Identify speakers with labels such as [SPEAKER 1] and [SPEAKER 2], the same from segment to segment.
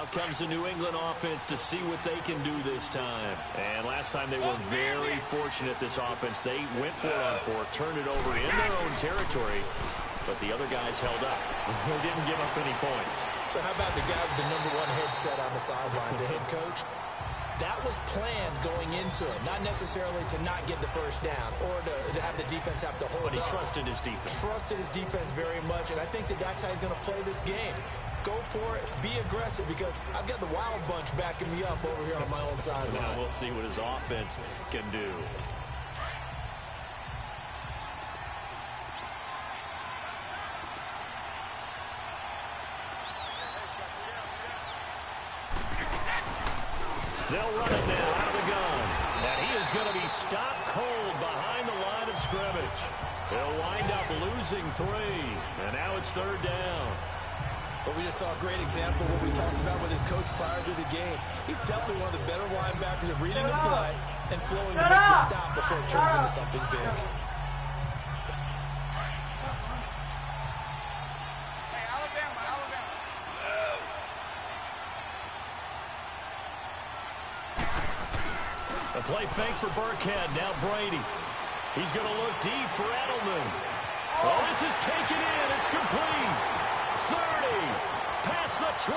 [SPEAKER 1] Out comes the New England offense to see what they can do this time. And last time they were very fortunate, this offense. They went for it on fourth, turned it over in their own territory, but the other guys held up. They didn't give up any points.
[SPEAKER 2] So how about the guy with the #1 headset on the sidelines, the head coach? That was planned going into it, not necessarily to not get the first down or to have the defense have to hold up.
[SPEAKER 1] But he trusted his defense.
[SPEAKER 2] Trusted his defense very much, and I think that that's how he's going to play this game. Go for it, be aggressive, because I've got the wild bunch backing me up over here on my own sideline.
[SPEAKER 1] Now we'll see what his offense can do. They'll run it now out of the gun. And he is going to be stopped cold behind the line of scrimmage. They'll wind up losing 3. And now it's 3rd down.
[SPEAKER 2] But we just saw a great example of what we talked about with his coach prior to the game. He's definitely one of the better linebackers at reading the play and flowing to make the stop before it turns into something big.
[SPEAKER 1] A play fake for Burkhead. Now Brady. He's going to look deep for Edelman. Oh, this is taken in. It's complete. 30. Past the 20.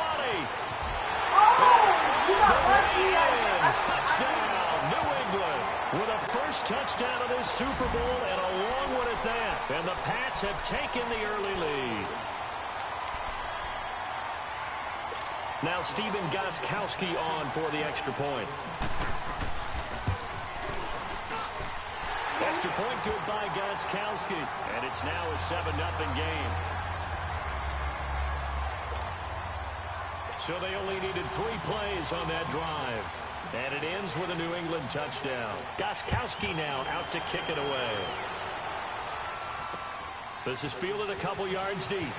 [SPEAKER 1] Touchdown, New England. With a first touchdown of this Super Bowl and a long one at that. And the Pats have taken the early lead. Now Stephen Gostkowski on for the extra point. Extra point good by Gostkowski. And it's now a 7-0 game. So they only needed 3 plays on that drive. And it ends with a New England touchdown. Gostkowski now out to kick it away. This is fielded a couple yards deep.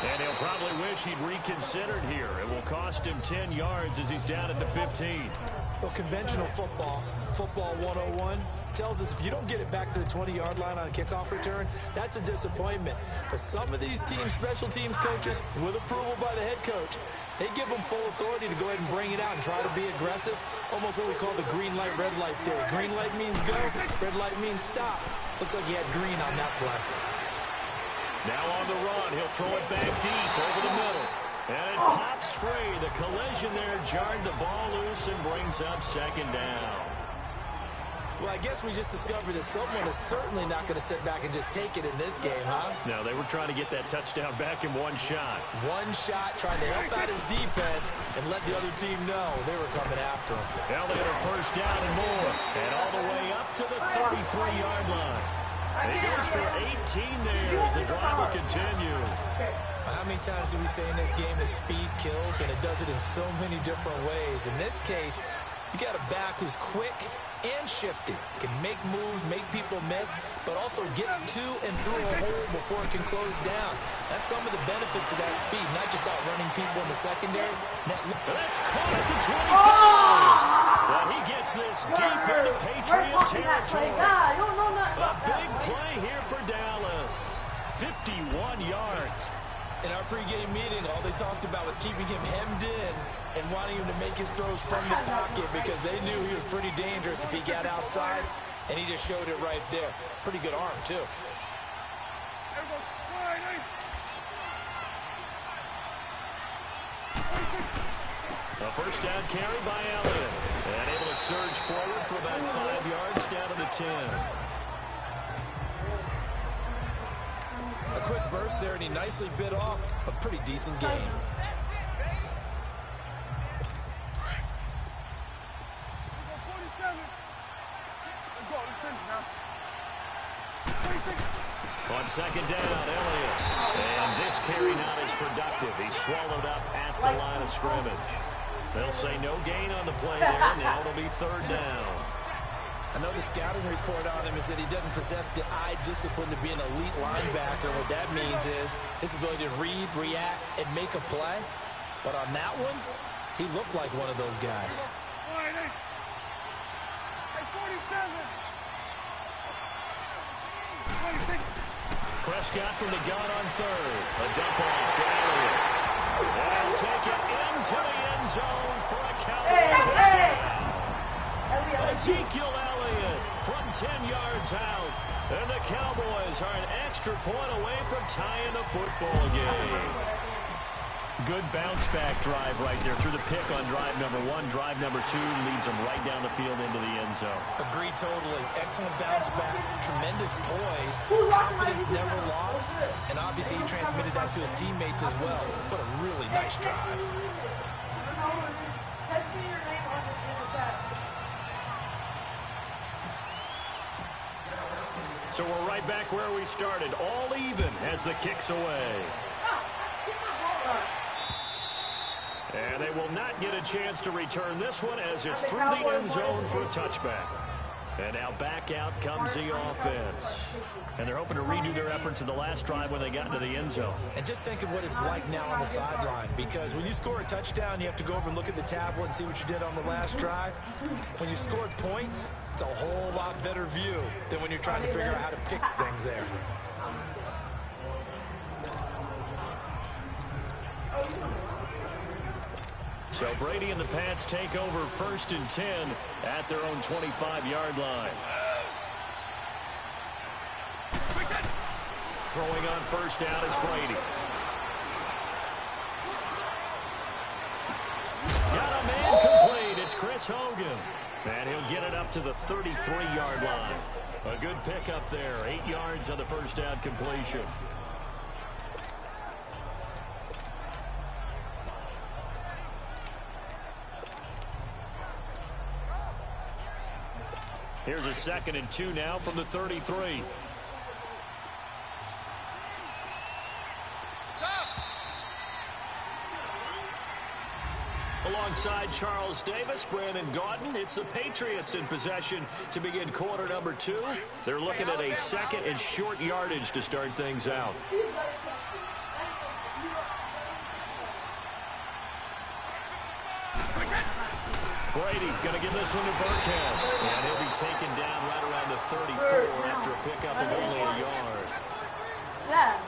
[SPEAKER 1] And he'll probably wish he'd reconsidered here. It will cost him 10 yards as he's down at the 15.
[SPEAKER 2] Well, conventional football 101, tells us if you don't get it back to the 20-yard line on a kickoff return, that's a disappointment. But some of these teams, special teams coaches, with approval by the head coach, they give them full authority to go ahead and bring it out and try to be aggressive, almost what we call the green light, red light theory. Green light means go, red light means stop. Looks like he had green on that play.
[SPEAKER 1] Now on the run, he'll throw it back deep over the middle. And it pops free. The collision there jarred the ball loose and brings up 2nd down.
[SPEAKER 2] Well, I guess we just discovered that someone is certainly not going to sit back and just take it in this game, huh?
[SPEAKER 1] No, they were trying to get that touchdown back in one shot.
[SPEAKER 2] One shot, trying to help out his defense and let the other team know they were coming after him.
[SPEAKER 1] Now they had a 1st down and more. And all the way up to the 33-yard line. He goes for 18 there as the drive will continue.
[SPEAKER 2] How many times do we say in this game that speed kills, and it does it in so many different ways? In this case, you got a back who's quick and shifty, can make moves, make people miss, but also gets to and through a hole before it can close down. That's some of the benefits of that speed, not just outrunning people in the secondary.
[SPEAKER 1] That's caught at the 25. But he gets this deep into Patriot territory. A big play here for Dallas. 51 yards.
[SPEAKER 2] In our pregame meeting, all they talked about was keeping him hemmed in and wanting him to make his throws from the pocket because they knew he was pretty dangerous if he got outside, and he just showed it right there. Pretty good arm, too.
[SPEAKER 1] A 1st down carry by Elliott. And able to surge forward for about 5 yards down to the 10.
[SPEAKER 2] A quick burst there, and he nicely bit off a pretty decent game.
[SPEAKER 1] On 2nd down, Elliott. And this carry not as productive. He's swallowed up at the line of scrimmage. They'll say no gain on the play there. Now it'll be 3rd down.
[SPEAKER 2] I know the scouting report on him is that he doesn't possess the eye discipline to be an elite linebacker. What that means is his ability to read, react, and make a play. But on that one, he looked like one of those guys.
[SPEAKER 1] Prescott from the gun on 3rd. A dump off to Elliott. They'll take it into the end zone for a Cowboy touchdown. Ezekiel Elliott from 10 yards out. And the Cowboys are an extra point away from tying the football game. Good bounce-back drive right there through the pick on drive number 1. Drive number 2 leads them right down the field into the end zone.
[SPEAKER 2] Agree totally. Excellent bounce-back, tremendous poise, confidence never lost, and obviously he transmitted that to his teammates as well. What a really nice drive.
[SPEAKER 1] So we're right back where we started, all even as the kick's away. And they will not get a chance to return this one as it's through the end zone for a touchback. And now back out comes the offense. And they're hoping to redo their efforts in the last drive when they got into the end zone.
[SPEAKER 2] And just think of what it's like now on the sideline, because when you score a touchdown, you have to go over and look at the tablet and see what you did on the last drive. When you scored points, it's a whole lot better view than when you're trying to figure out how to fix things there.
[SPEAKER 1] So Brady and the Pats take over 1st and 10 at their own 25-yard line. Throwing on first down is Brady. Got a man complete. It's Chris Hogan. And he'll get it up to the 33-yard line. A good pickup there. 8 yards on the first down completion. Here's a 2nd and 2 now from the 33. Alongside Charles Davis, Brandon Gaudin, it's the Patriots in possession to begin quarter number 2. They're looking at a 2nd and short yardage to start things out. Brady going to give this one to Burkhead. And he'll be taken down right around the 34 after a pickup of only a yard.
[SPEAKER 3] Yeah.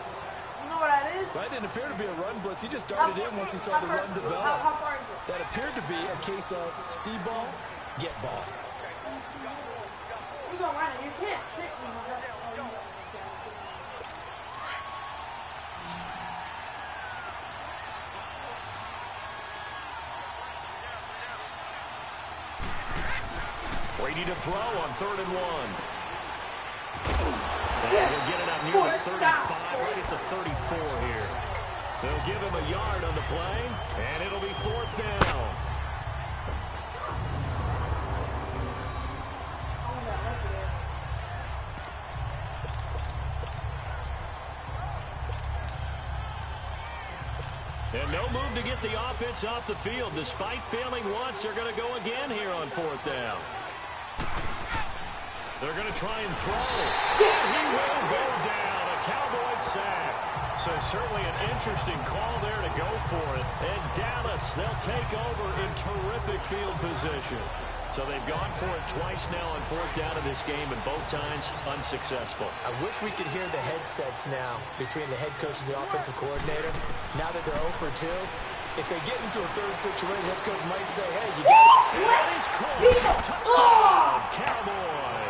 [SPEAKER 3] You know what that is?
[SPEAKER 2] That didn't appear to be a run blitz. He just darted in once he saw the run develop.
[SPEAKER 3] How far is it?
[SPEAKER 2] That appeared to be a case of see ball, get ball.
[SPEAKER 3] You gonna run it. You can't trick me.
[SPEAKER 1] Brady to throw on 3rd and 1. And he'll get it up near the 35, right at the 34 here. They'll give him a yard on the play, and it'll be 4th down. And no move to get the offense off the field. Despite failing once, they're going to go again here on 4th down. They're going to try and throw. And he will go down. A Cowboy sack. So certainly an interesting call there to go for it. And Dallas, they'll take over in terrific field position. So they've gone for it twice now on 4th down in this game, and both times unsuccessful.
[SPEAKER 2] I wish we could hear the headsets now between the head coach and the offensive coordinator. Now that they're 0 for 2, if they get into a 3rd situation, head coach might say, hey, you got it.
[SPEAKER 1] And that is caught. Touchdown, Cowboys.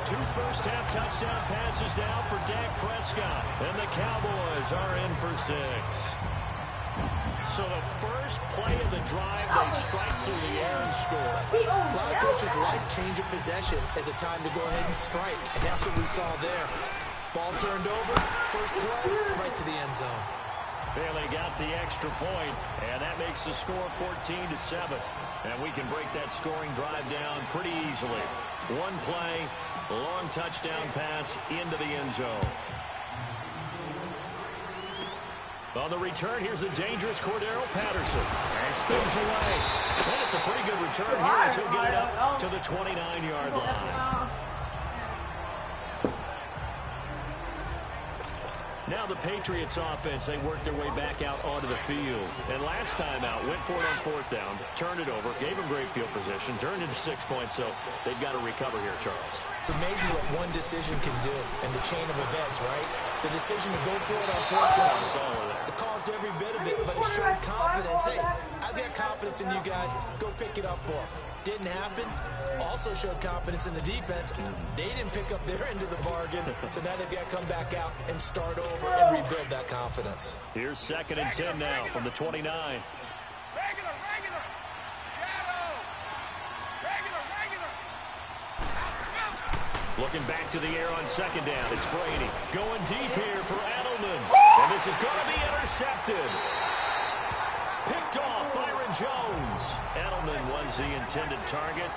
[SPEAKER 1] 2 first-half touchdown passes now for Dak Prescott. And the Cowboys are in for 6. So the first play of the drive, they strike through the air and score.
[SPEAKER 2] A lot of coaches like change of possession as a time to go ahead and strike. And that's what we saw there. Ball turned over, first play, right to the end zone.
[SPEAKER 1] And they got the extra point, and that makes the score 14-7. And we can break that scoring drive down pretty easily. 1 play, long touchdown pass into the end zone. On the return, here's the dangerous Cordero Patterson. And spins away. And it's a pretty good return here as he'll get it up to the 29-yard line. Now the Patriots offense, they worked their way back out onto the field. And last time out, went for it on 4th down, turned it over, gave them great field position, turned into 6 points, so they've got to recover here, Charles.
[SPEAKER 2] It's amazing what one decision can do in the chain of events, right? The decision to go for it on fourth down. It caused every bit of it, but it showed confidence. Hey, I've got confidence in you guys. Go pick it up for them. Didn't happen. Also showed confidence in the defense. They didn't pick up their end of the bargain, so now they've got to come back out and start over and rebuild that confidence.
[SPEAKER 1] Here's 2nd and 10 now from the 29. Looking back to the air on 2nd down. It's Brady going deep here for Edelman. And this is going to be intercepted. Picked off Byron Jones. Edelman was the intended target.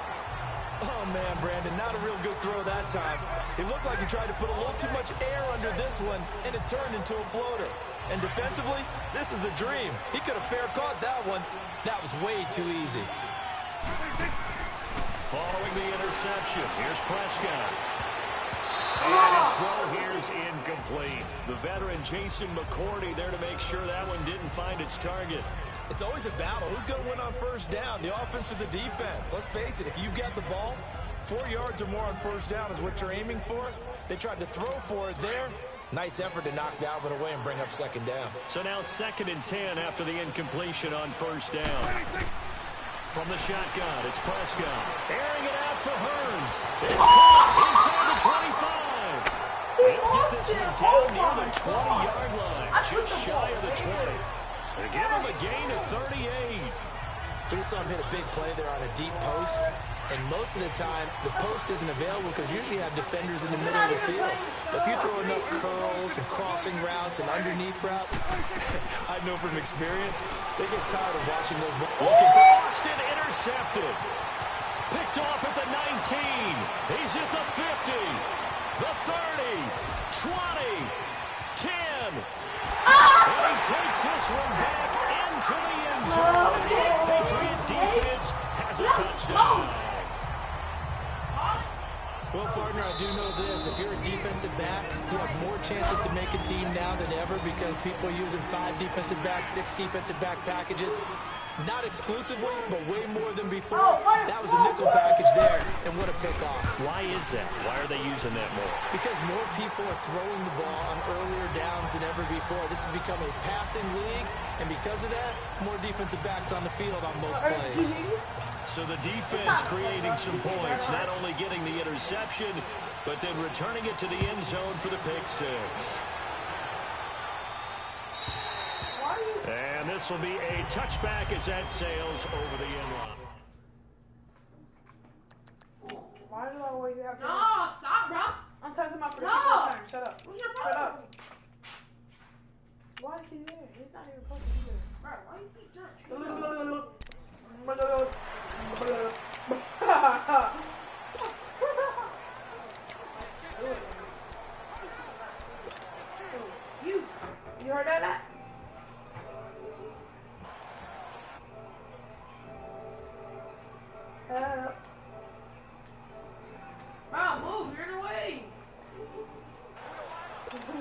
[SPEAKER 2] Oh, man, Brandon, not a real good throw that time. It looked like he tried to put a little too much air under this one, and it turned into a floater. And defensively, this is a dream. He could have fair caught that one. That was way too easy.
[SPEAKER 1] Following the interception, here's Prescott. And his throw here is incomplete. The veteran Jason McCourty there to make sure that one didn't find its target.
[SPEAKER 2] It's always a battle. Who's going to win on first down, the offense or the defense? Let's face it, if you've got the ball, 4 yards or more on first down is what you're aiming for. They tried to throw for it there. Nice effort to knock that one away and bring up 2nd down.
[SPEAKER 1] So now 2nd and 10 after the incompletion on first down. From the shotgun, it's Prescott. Airing it out for Hearns. It's caught inside the 25. They'll get this one down near the 20-yard line, just shy of the 20. They give him a gain of 38.
[SPEAKER 2] We just saw him hit a big play there on a deep post. And most of the time, the post isn't available because usually you have defenders in the middle of the field. But if you throw enough curls and crossing routes and underneath routes, I know from experience, they get tired of watching those.
[SPEAKER 1] Looking for Austin, intercepted. Picked off at the 19. He's at the 50, the 30, 20, 10. And he takes this one back into the end zone. Patriot defense has a touchdown.
[SPEAKER 2] Well, partner, I do know this. If you're a defensive back, you have more chances to make a team now than ever because people are using 5 defensive backs, 6 defensive back packages. Not exclusively, but way more than before. That was a nickel package there, and what a pickoff.
[SPEAKER 1] Why is that? Why are they using that more?
[SPEAKER 2] Because more people are throwing the ball on earlier downs than ever before. This has become a passing league, and because of that, more defensive backs on the field on most plays.
[SPEAKER 1] So the defense creating some points, not only getting the interception, but then returning it to the end zone for the pick 6. And this will be a touchback as that sails over the end line.
[SPEAKER 3] Why do I always have to... No, stop, bro. I'm talking about turn. Shut up. What's your problem? Shut up. Why is he there? He's not even supposed to be there. Bro, why you keep touching? You heard that? Move, you're in the way.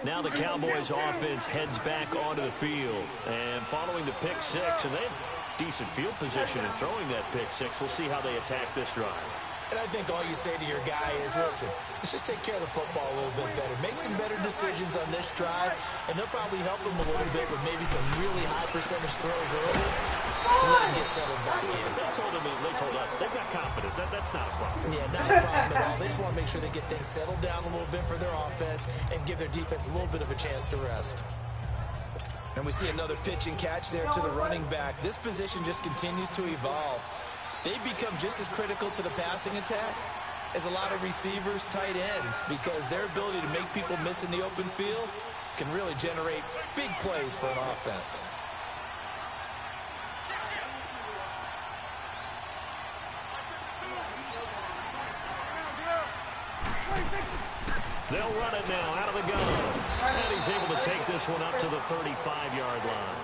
[SPEAKER 1] Now the Cowboys offense heads back onto the field. And following the pick 6, and they have decent field position in throwing that pick 6. We'll see how they attack this drive.
[SPEAKER 2] And I think all you say to your guy is, listen, let's just take care of the football a little bit better. Make some better decisions on this drive, and they'll probably help him a little bit with maybe some really high percentage throws early to let him get settled back in.
[SPEAKER 1] They told us they've got confidence. That's not a problem.
[SPEAKER 2] Yeah, not a problem at all. They just want to make sure they get things settled down a little bit for their offense and give their defense a little bit of a chance to rest. And we see another pitch and catch there to the running back. This position just continues to evolve. They become just as critical to the passing attack as a lot of receivers, tight ends, because their ability to make people miss in the open field can really generate big plays for an offense.
[SPEAKER 1] They'll run it now out of the gun. And he's able to take this one up to the 35-yard line.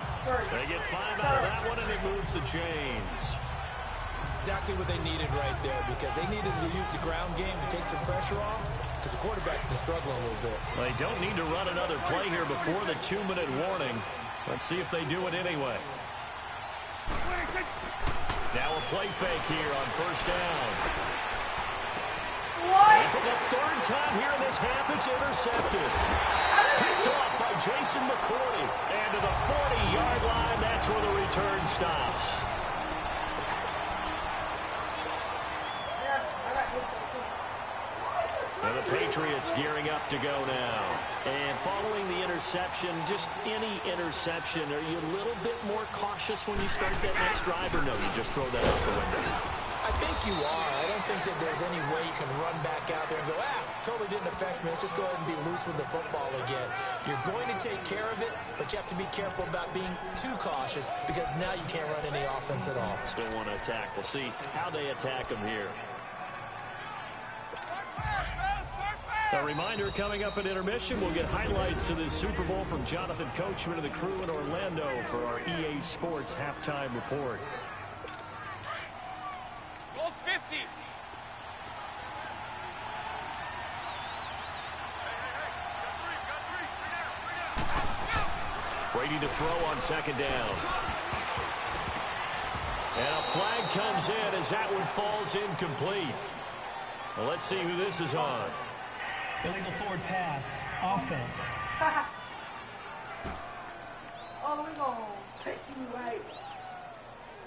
[SPEAKER 1] They get 5 out of that one, and it moves the chains.
[SPEAKER 2] Exactly what they needed right there, because they needed to use the ground game to take some pressure off, because the quarterback's been struggling a little bit.
[SPEAKER 1] They don't need to run another play here before the 2-minute warning. Let's see if they do it anyway. Now a play fake here on first down. And for the 3rd time here in this half, it's intercepted. Picked off by Jason McCourty. And to the 40-yard line, that's where the return stops. And the Patriots gearing up to go now. And following the interception, just any interception, are you a little bit more cautious when you start that next drive, or no, you just throw that out the window?
[SPEAKER 2] I think you are. I don't think that there's any way you can run back out there and go, totally didn't affect me. Let's just go ahead and be loose with the football again. You're going to take care of it, but you have to be careful about being too cautious because now you can't run any offense at all.
[SPEAKER 1] Still want to attack. We'll see how they attack them here. A reminder, coming up at intermission, we'll get highlights of this Super Bowl from Jonathan Coachman and the crew in Orlando for our EA Sports halftime report.
[SPEAKER 4] Goal 50.
[SPEAKER 1] Brady to throw on second down. And a flag comes in as that one falls incomplete. Well, let's see who this is on.
[SPEAKER 5] Illegal forward pass. Offense.
[SPEAKER 3] Oh, we're going to take you right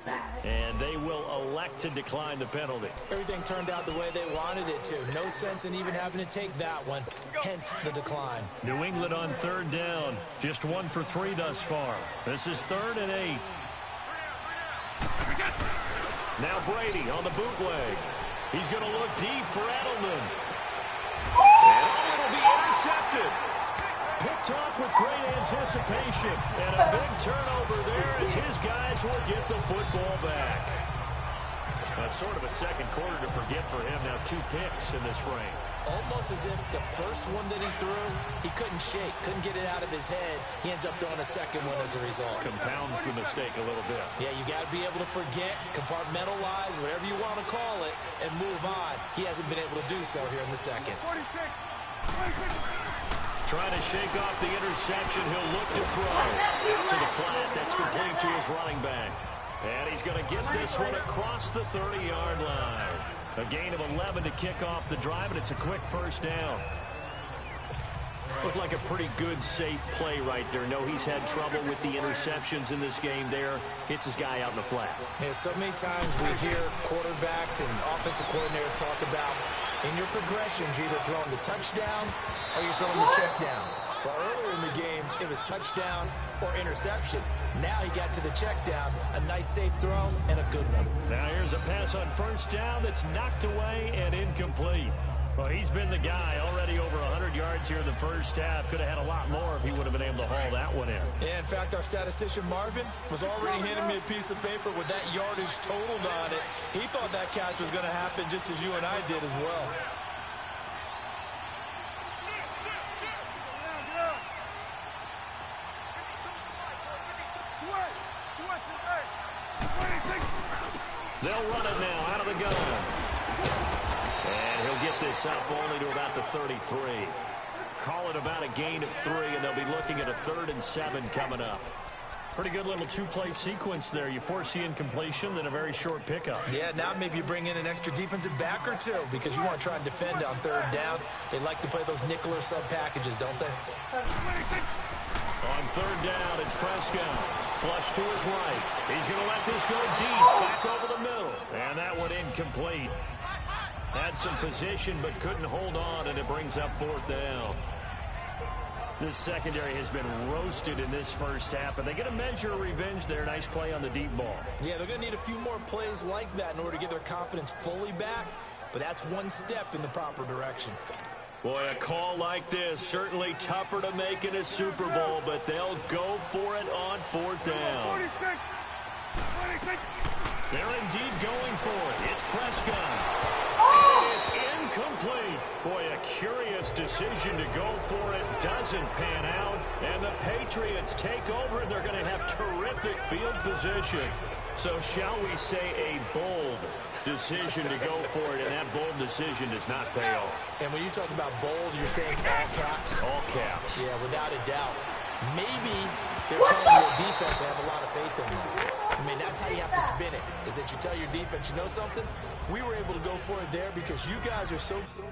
[SPEAKER 3] back.
[SPEAKER 1] And they will elect to decline the penalty.
[SPEAKER 2] Everything turned out the way they wanted it to. No sense in even having to take that one, hence the decline.
[SPEAKER 1] New England on third down. Just 1 for 3 thus far. This is 3rd and 8. Now Brady on the bootleg. He's going to look deep for Edelman. And it'll be intercepted. Picked off with great anticipation. And a big turnover there as his guys will get the football back. That's sort of a second quarter to forget for him. Now 2 picks in this frame.
[SPEAKER 2] Almost as if the first one that he threw, he couldn't shake, couldn't get it out of his head. He ends up throwing a second one as a result.
[SPEAKER 1] Compounds the mistake a little bit.
[SPEAKER 2] Yeah, you got to be able to forget, compartmentalize, whatever you want to call it, and move on. He hasn't been able to do so here in the second.
[SPEAKER 4] 46.
[SPEAKER 1] Trying to shake off the interception. He'll look to throw to the flat. That's complete to his running back. And he's going to get this one across the 30-yard line. A gain of 11 to kick off the drive, and it's a quick first down. Looked like a pretty good, safe play right there. No, he's had trouble with the interceptions in this game there. Hits his guy out in the flat.
[SPEAKER 2] Yeah, so many times we hear quarterbacks and offensive coordinators talk about in your progressions, you're either throwing the touchdown or you're throwing the check down. Well, earlier in the game, it was touchdown or interception. Now he got to the check down, a nice safe throw, and a good one.
[SPEAKER 1] Now here's a pass on first down that's knocked away and incomplete. Well, he's been the guy already over 100 yards here in the first half. Could have had a lot more if he would have been able to haul that one in.
[SPEAKER 2] Yeah, in fact, our statistician Marvin was already handing me a piece of paper with that yardage totaled on it. He thought that catch was going to happen just as you and I did as well.
[SPEAKER 1] They'll run it now out of the gun. And he'll get this up only to about the 33. Call it about a gain of 3, and they'll be looking at a 3rd and 7 coming up. Pretty good little 2-play sequence there. You force the incompletion, then a very short pickup.
[SPEAKER 2] Yeah, now maybe you bring in an extra defensive back or 2 because you want to try and defend on 3rd down. They like to play those nickel or sub packages, don't they?
[SPEAKER 1] On 3rd down, it's Prescott. Flush to his right. He's going to let this go deep, back over the middle. And that one incomplete. Had some position, but couldn't hold on, and it brings up 4th down. This secondary has been roasted in this first half, and they get a measure of revenge there. Nice play on the deep ball. Yeah, they're going to need a few more plays like that in order to get their confidence fully back, but that's one step in the proper direction. Boy, a call like this, certainly tougher to make in a Super Bowl, but they'll go for it on 4th down.
[SPEAKER 4] 46.
[SPEAKER 1] They're indeed going for it. It's Prescott. It is incomplete. Boy, a curious decision to go for it. Doesn't pan out. And the Patriots take over, and they're going to have terrific field position. So shall we say a bold decision to go for it, and that bold decision does not pay off. And when you talk about bold, you're saying all caps? All caps. Yeah, without a doubt. Maybe they're telling their defense they have a lot of faith in them. I mean, that's how you have to spin it, is that you tell your defense, you know something? We were able to go for it there because you guys are so good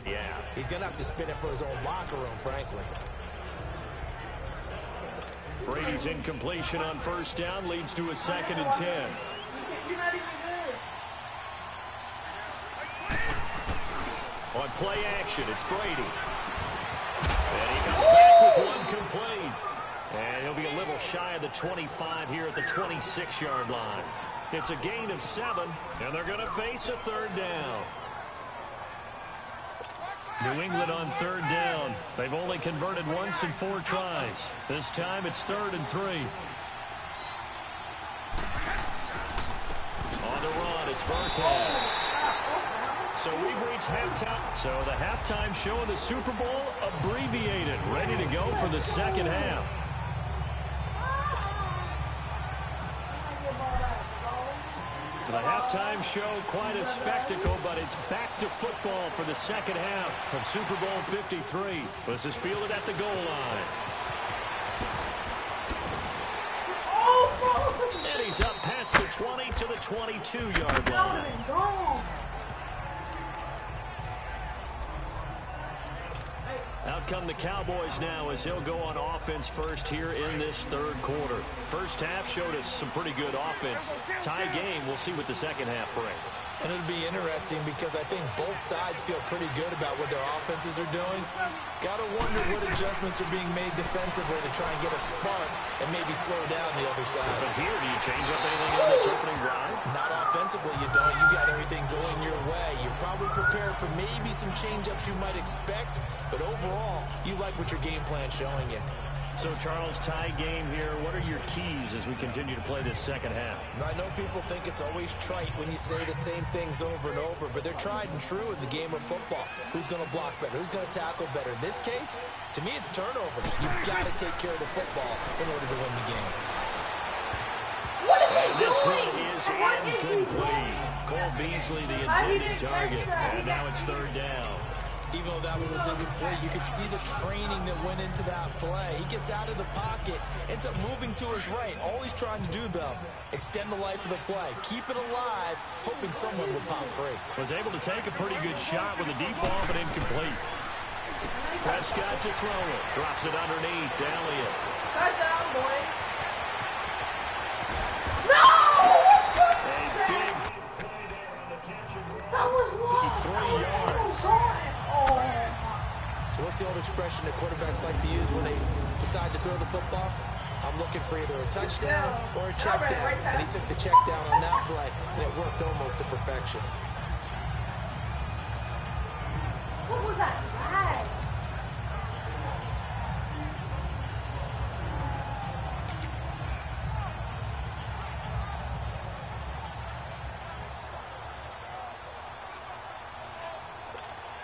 [SPEAKER 2] Yeah, he's going to have to spin it for his own locker room, frankly.
[SPEAKER 1] Brady's incompletion on first down leads to a 2nd and 10.
[SPEAKER 3] You're not even good.
[SPEAKER 1] On play action, it's Brady. And he comes back with one complete. And he'll be a little shy of the 25 here at the 26-yard line. It's a gain of 7, and they're going to face a 3rd down. New England on 3rd down. They've only converted once in 4 tries. This time it's 3rd and 3. On the run, it's Burkhead. So we've reached halftime. So the halftime show of the Super Bowl abbreviated, ready to go for the 2nd half. The halftime show, quite a spectacle, but it's back to football for the 2nd half of Super Bowl 53. This is fielded at the goal line. And he's up past the 20 to the 22-yard line. Out come the Cowboys now as they'll go on offense first here in this 3rd quarter. First half showed us some pretty good offense. Tie game, we'll see what the 2nd half brings.
[SPEAKER 2] And it'll be interesting because I think both sides feel pretty good about what their offenses are doing. Got to wonder what adjustments are being made defensively to try and get a spark and maybe slow down the other side.
[SPEAKER 1] But here, do you change up anything on this opening drive?
[SPEAKER 2] Not offensively, you don't. You got everything going your way. You're probably prepared for maybe some change-ups you might expect, but overall, you like what your game plan's showing you.
[SPEAKER 1] So, Charles, tie game here. What are your keys as we continue to play this 2nd half?
[SPEAKER 2] I know people think it's always trite when you say the same things over and over, but they're tried and true in the game of football. Who's going to block better? Who's going to tackle better? In this case, to me, it's turnover. You've got to take care of the football in order to win the game.
[SPEAKER 1] And this one is incomplete. Cole Beasley, the intended target. And now it's 3rd down.
[SPEAKER 2] Even though that one was incomplete, you could see the training that went into that play. He gets out of the pocket, ends up moving to his right. All he's trying to do, though, extend the life of the play. Keep it alive, hoping someone would pop free.
[SPEAKER 1] Was able to take a pretty good shot with a deep ball, but incomplete. Prescott to throw it. Drops it underneath to Elliott.
[SPEAKER 3] Touchdown, boy.
[SPEAKER 1] A big
[SPEAKER 3] That was long.
[SPEAKER 1] 3 yards.
[SPEAKER 2] So what's the old expression that quarterbacks like to use when they decide to throw the football? I'm looking for either a touchdown or a check down. And he took the check down on that play, and it worked almost to perfection.
[SPEAKER 3] What was that flag?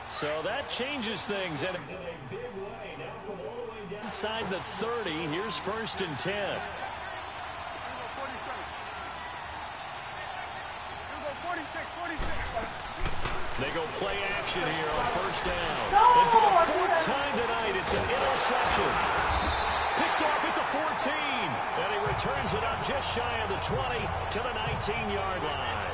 [SPEAKER 1] So that changes things. And in a big way. Now from all the way down inside the 30, here's 1st and 10. They go play action here on 1st down. And for the 4th time tonight, it's an interception. Picked off at the 14. And he returns it up just shy of the 20 to the 19-yard line.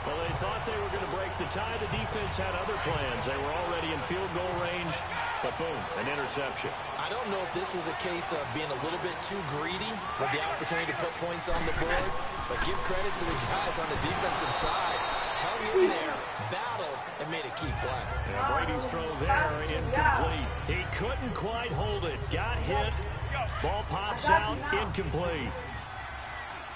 [SPEAKER 1] Well, they thought they were going to break the tie. The defense had other plans. They were already in field goal range, but boom, an interception.
[SPEAKER 2] I don't know if this was a case of being a little bit too greedy with the opportunity to put points on the board, but give credit to the guys on the defensive side. Hung in there, battled, and made a key play.
[SPEAKER 1] Yeah, Brady's throw there, incomplete. He couldn't quite hold it. Got hit. Ball pops out, incomplete.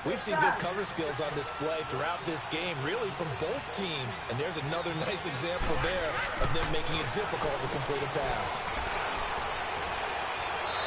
[SPEAKER 2] We've seen good cover skills on display throughout this game, really from both teams. And there's another nice example there of them making it difficult to complete a pass.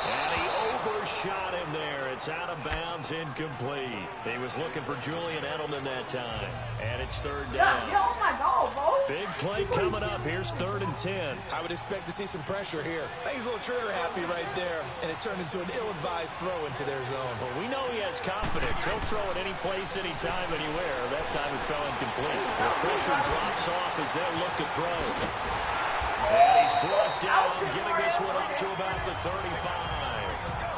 [SPEAKER 1] And he overshot him there. It's out of bounds, incomplete. He was looking for Julian Edelman that time. And it's 3rd down.
[SPEAKER 3] Yeah, oh my God, bro.
[SPEAKER 1] Big play coming up. Here's 3rd and 10.
[SPEAKER 2] I would expect to see some pressure here. I think he's a little trigger happy right there, and it turned into an ill-advised throw into their zone.
[SPEAKER 1] Well, we know he has confidence. He'll throw it any place, anytime, anywhere. That time it fell incomplete. The pressure drops off as they'll look to throw. And he's brought down, getting this one up to about the 35.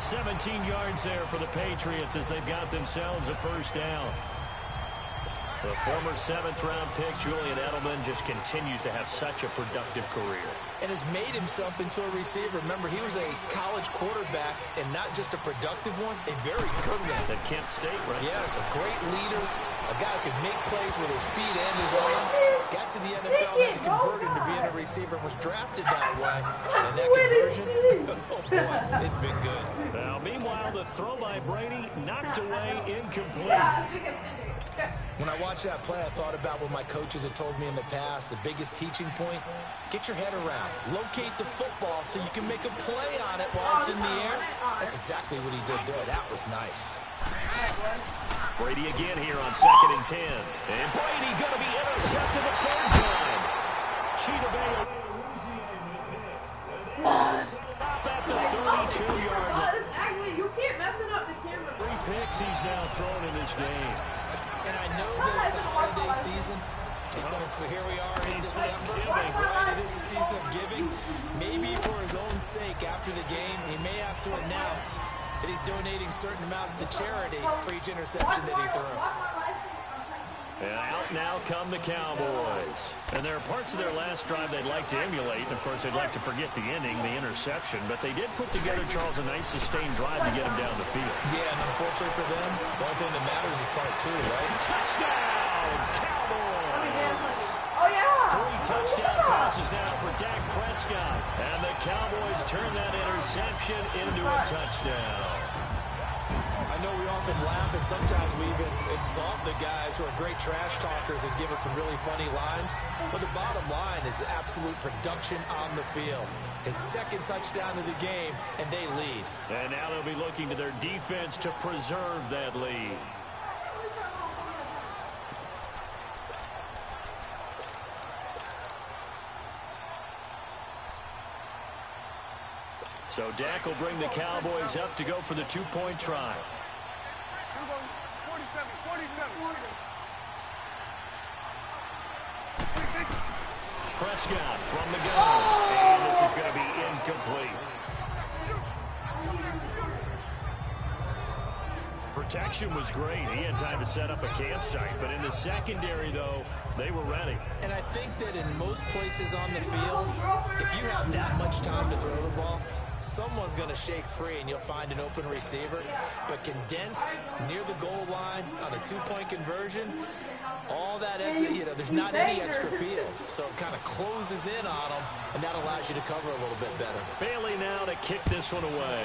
[SPEAKER 1] 17 yards there for the Patriots as they've got themselves a first down. The former 7th-round pick, Julian Edelman, just continues to have such a productive career.
[SPEAKER 2] And has made himself into a receiver. Remember, he was a college quarterback, and not just a productive one, a very good one.
[SPEAKER 1] At Kent State, right?
[SPEAKER 2] Yes, a great leader, a guy who could make plays with his feet and his arm. Got to the NFL, then converted to being a receiver, was drafted that way. And that conversion, oh boy, it's been good.
[SPEAKER 1] Now, meanwhile, the throw by Brady knocked away, incomplete.
[SPEAKER 2] When I watched that play, I thought about what my coaches had told me in the past. The biggest teaching point, get your head around. Locate the football so you can make a play on it while it's in the air. That's exactly what he did there. That was nice.
[SPEAKER 1] Brady again here on 2nd and 10. And Brady going to be intercepted a 3rd time. Cheetah Bay at the 32-yard line.
[SPEAKER 3] Actually, you can't mess it up the camera.
[SPEAKER 1] 3 picks he's now thrown in this game.
[SPEAKER 2] And I know this, the holiday season, because here we are in December, right? It is the season of giving. Maybe for his own sake, after the game, he may have to announce that he's donating certain amounts to charity for each interception that he threw.
[SPEAKER 1] And out now come the Cowboys. And there are parts of their last drive they'd like to emulate. And, of course, they'd like to forget the ending, the interception. But they did put together, Charles, a nice sustained drive to get him down the field.
[SPEAKER 2] Yeah, and unfortunately for them, the only thing that matters is part 2, right?
[SPEAKER 1] Touchdown, Cowboys!
[SPEAKER 3] Oh, yeah!
[SPEAKER 1] 3 touchdown passes now for Dak Prescott. And the Cowboys turn that interception into a touchdown.
[SPEAKER 2] I know we often laugh, and sometimes we even exalt the guys who are great trash talkers and give us some really funny lines. But the bottom line is absolute production on the field. His 2nd touchdown of the game, and they lead.
[SPEAKER 1] And now they'll be looking to their defense to preserve that lead. So Dak will bring the Cowboys up to go for the 2-point try. Prescott from the gun. And this is going to be incomplete. Protection was great. He had time to set up a campsite. But in the secondary, though, they were ready.
[SPEAKER 2] And I think that in most places on the field, if you have that much time to throw the ball, someone's going to shake free and you'll find an open receiver. But condensed near the goal line on a 2-point conversion, all that extra, there's not any extra field. So it kind of closes in on them, and that allows you to cover a little bit better.
[SPEAKER 1] Bailey now to kick this one away.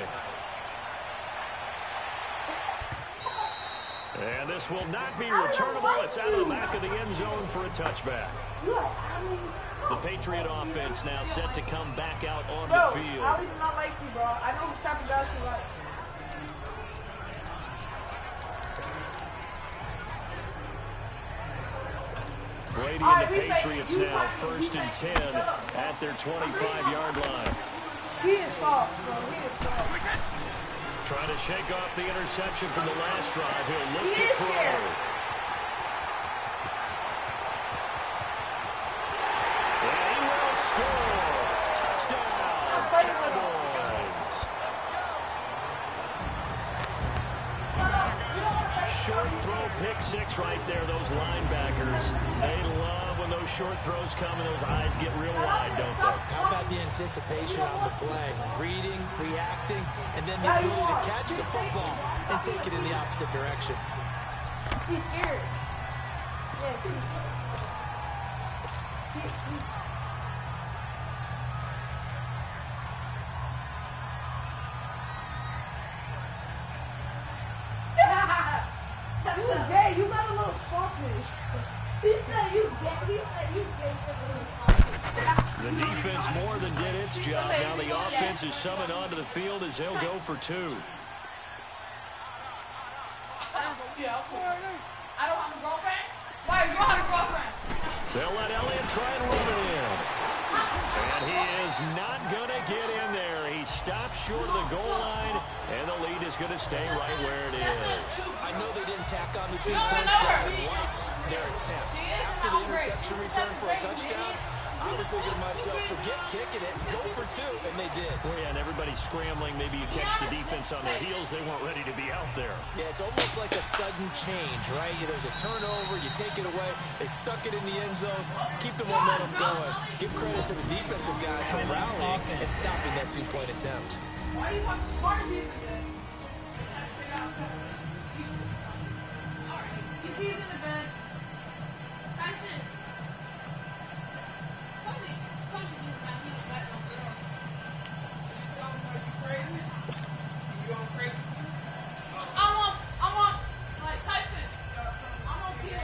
[SPEAKER 1] And this will not be returnable. It's out of the back of the end zone for a touchback. The Patriot offense now set to come back out on the field.
[SPEAKER 3] I do not like you, bro. I know who's type of guys you like.
[SPEAKER 1] Brady and the Patriots now 1st and 10 at their 25-yard line.
[SPEAKER 3] He is soft, bro. He is soft.
[SPEAKER 1] Trying to shake off the interception from the last drive. He'll look to throw. And he will score. Touchdown, Cowboys. Short throw, pick 6 right there. Those linebackers, they love when those short throws come and those eyes get real wide, don't they?
[SPEAKER 2] How about the anticipation on the play? Reading, reacting, and then the ability to catch the football and take it in the opposite direction.
[SPEAKER 3] He's scared. Yeah, Jay, you got a little softness. He said you get
[SPEAKER 1] The defense more than did its job. Now the offense is summoned onto the field as they'll go for 2.
[SPEAKER 6] Yeah, I don't have a girlfriend. Why, you have a girlfriend?
[SPEAKER 1] They'll let Elliott try and run it in. And he is not going to get in there. He stops short of the goal line, and the lead is going to stay right where it is.
[SPEAKER 2] I know they didn't tack on the 2 points, but I liked their attempt. After the interception return for a touchdown, I was thinking to myself, forget kicking it, go for two, and they did.
[SPEAKER 1] Well, yeah, and everybody's scrambling. Maybe you catch the defense on their heels. They weren't ready to be out there.
[SPEAKER 2] Yeah, it's almost like a sudden change, right? There's a turnover, you take it away, they stuck it in the end zone, keep the momentum going. Give credit to the defensive guys for rallying and stopping that two-point attempt.
[SPEAKER 6] Why are you talking smart defense? He's in the bed. Tyson. I want, like Tyson. I'm on here.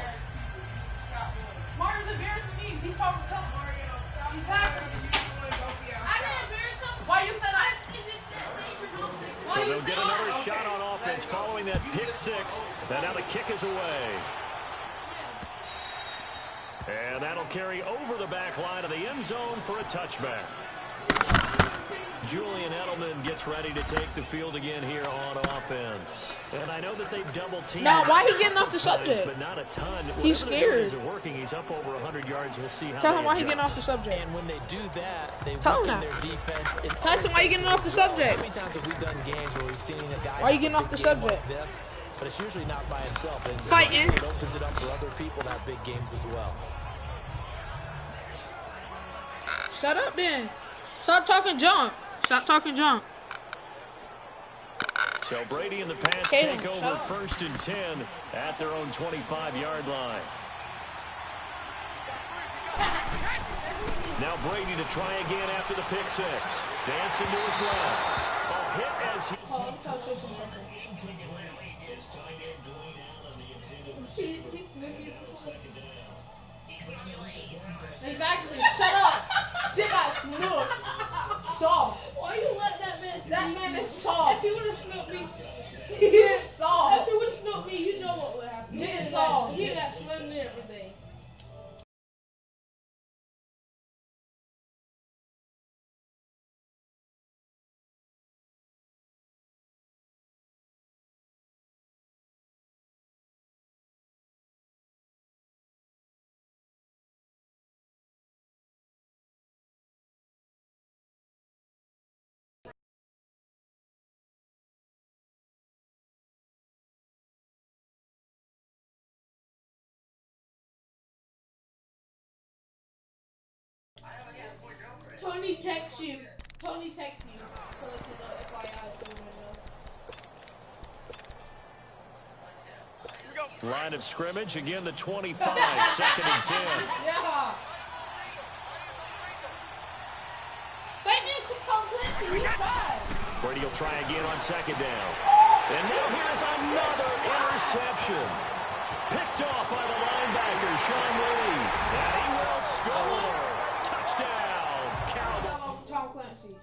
[SPEAKER 6] Martin's embarrassing me. He's talking tough. He's back. I didn't embarrass him. Why you said I?
[SPEAKER 1] So they'll get another shot on offense following that pick six. And now the kick is away. And that'll carry over the back line of the end zone for a touchback. Julian Edelman gets ready to take the field again here on offense. And I know that they've double-teamed.
[SPEAKER 3] Now, why he getting off the subject?
[SPEAKER 1] But not a ton.
[SPEAKER 3] He's scared.
[SPEAKER 1] Working. He's up over 100 yards. We'll see how
[SPEAKER 3] Tell him why he getting off the subject.
[SPEAKER 2] And when they do that, they
[SPEAKER 3] Tell him
[SPEAKER 2] weaken
[SPEAKER 3] that.
[SPEAKER 2] their defense.
[SPEAKER 3] Tyson, why you getting off the subject?
[SPEAKER 2] How many times have we done games where we've seen a guy
[SPEAKER 3] Why you getting off the subject?
[SPEAKER 2] like this, but it's usually not by himself. And
[SPEAKER 3] Fighting.
[SPEAKER 2] It opens it up for other people to have big games as well.
[SPEAKER 3] Shut up, then. Stop talking junk. Stop talking junk.
[SPEAKER 1] So Brady and the Pats
[SPEAKER 3] Caleb,
[SPEAKER 1] take over
[SPEAKER 3] shut up.
[SPEAKER 1] 1st and 10 at their own 25-yard line. Now Brady to try again after the pick six. Dancing to his left. A hit as he...
[SPEAKER 6] Exactly. Shut up. Just got snooked. Soft. Why you let that man? That man is soft. If he would have snooked me, he is soft. If he would have snooked me, you know what would happen. He is soft. He got slim and everything. Tony texts you. Tony texts you. To let you know FYI.
[SPEAKER 1] Line of scrimmage. Again, the 25. 2nd and 10.
[SPEAKER 6] Yeah. Thank you, Tom Clancy. He tried.
[SPEAKER 1] Brady will try again on 2nd down. And now here's another interception. Picked off by the linebacker, Sean Lee. And he will score. Touchdown, Cowboys.
[SPEAKER 6] Tom Clancy.